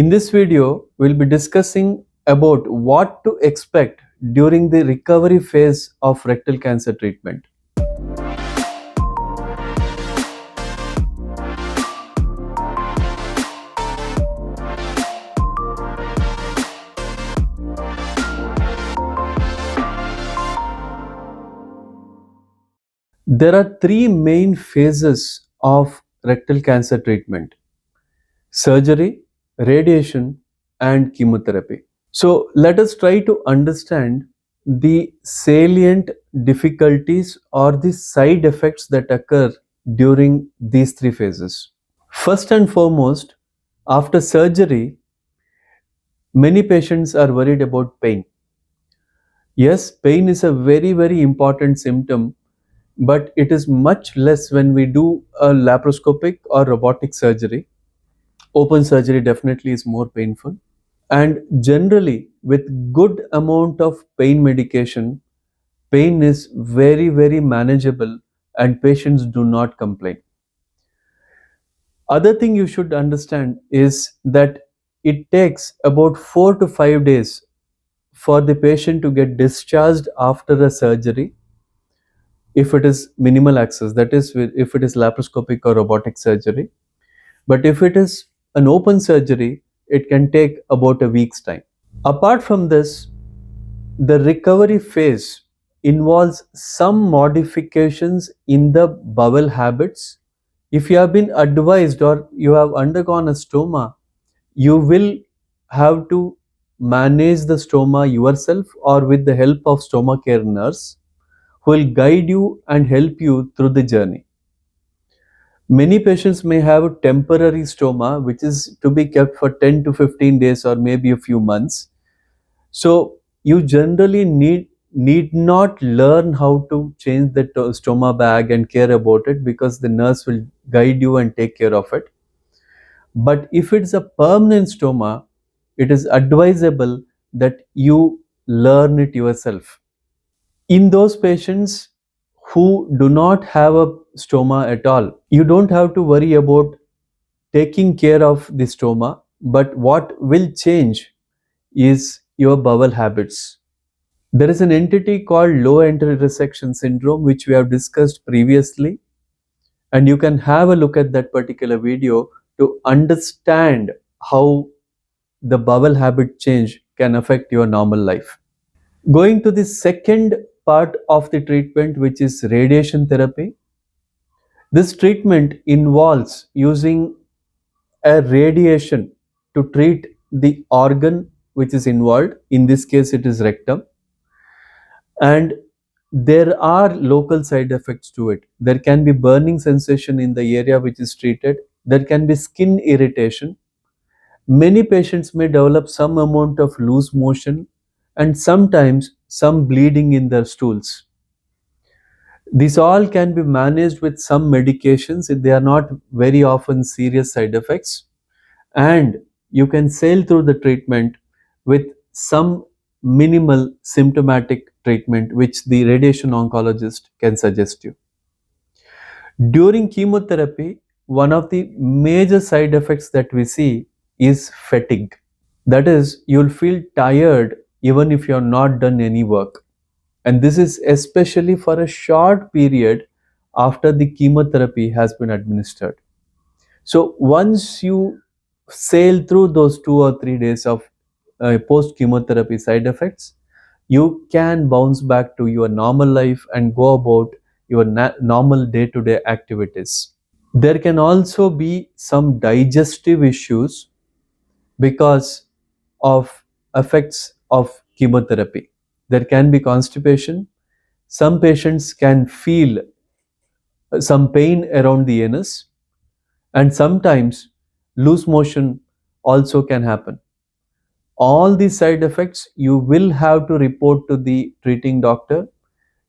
In this video, we'll be discussing about what to expect during the recovery phase of rectal cancer treatment. There are three main phases of rectal cancer treatment: surgery, radiation, and chemotherapy. So let us try to understand the salient difficulties or the side effects that occur during these three phases. First and foremost, after surgery, many patients are worried about pain. Yes, pain is a very important symptom, but it is much less when we do a laparoscopic or robotic surgery. Open surgery definitely is more painful. And generally, with good amount of pain medication, pain is very manageable and patients do not complain. Other thing you should understand is that it takes about 4 to 5 days for the patient to get discharged after a surgery if it is minimal access, that is if it is laparoscopic or robotic surgery. But if it is an open surgery, it can take about a week's time. Apart from this, the recovery phase involves some modifications in the bowel habits. If you have been advised or you have undergone a stoma, you will have to manage the stoma yourself or with the help of stoma care nurse who will guide you and help you through the journey. Many patients may have a temporary stoma which is to be kept for 10 to 15 days or maybe a few months. So you generally need not learn how to change the stoma bag and care about it, because the nurse will guide you and take care of it. But if it's a permanent stoma, it is advisable that you learn it yourself. In those patients who do not have a stoma at all, you don't have to worry about taking care of the stoma, but what will change is your bowel habits. There is an entity called low entry resection syndrome which we have discussed previously, and you can have a look at that particular video to understand how the bowel habit change can affect your normal life. Going to the second part of the treatment, which is radiation therapy. This treatment involves using a radiation to treat the organ which is involved. In this case, it is rectum. And there are local side effects to it. There can be burning sensation in the area which is treated. There can be skin irritation. Many patients may develop some amount of loose motion and sometimes some bleeding in their stools. These all can be managed with some medications. They are not very often serious side effects, and you can sail through the treatment with some minimal symptomatic treatment which the radiation oncologist can suggest you. During chemotherapy, one of the major side effects that we see is fatigue. That is, you'll feel tired even if you're not done any work. And this is especially for a short period after the chemotherapy has been administered. So once you sail through those 2 or 3 days of post chemotherapy side effects, you can bounce back to your normal life and go about your normal day-to-day activities. There can also be some digestive issues because of effects of chemotherapy. There can be constipation. Some patients can feel some pain around the anus, and sometimes loose motion also can happen. All these side effects you will have to report to the treating doctor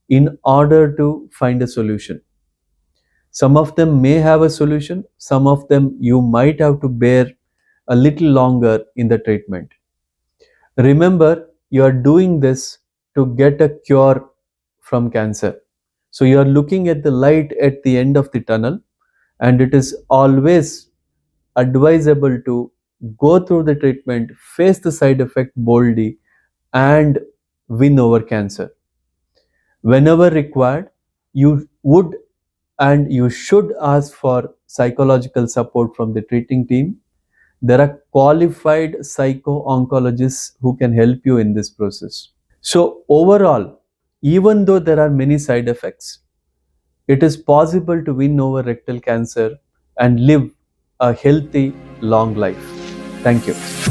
in order to find a solution. Some of them may have a solution, some of them you might have to bear a little longer in the treatment. Remember, you are doing this to get a cure from cancer. So you are looking at the light at the end of the tunnel, and it is always advisable to go through the treatment, face the side effect boldly, and win over cancer. Whenever required, you would and you should ask for psychological support from the treating team. There are qualified psycho-oncologists who can help you in this process. So overall, even though there are many side effects, it is possible to win over rectal cancer and live a healthy, long life. Thank you.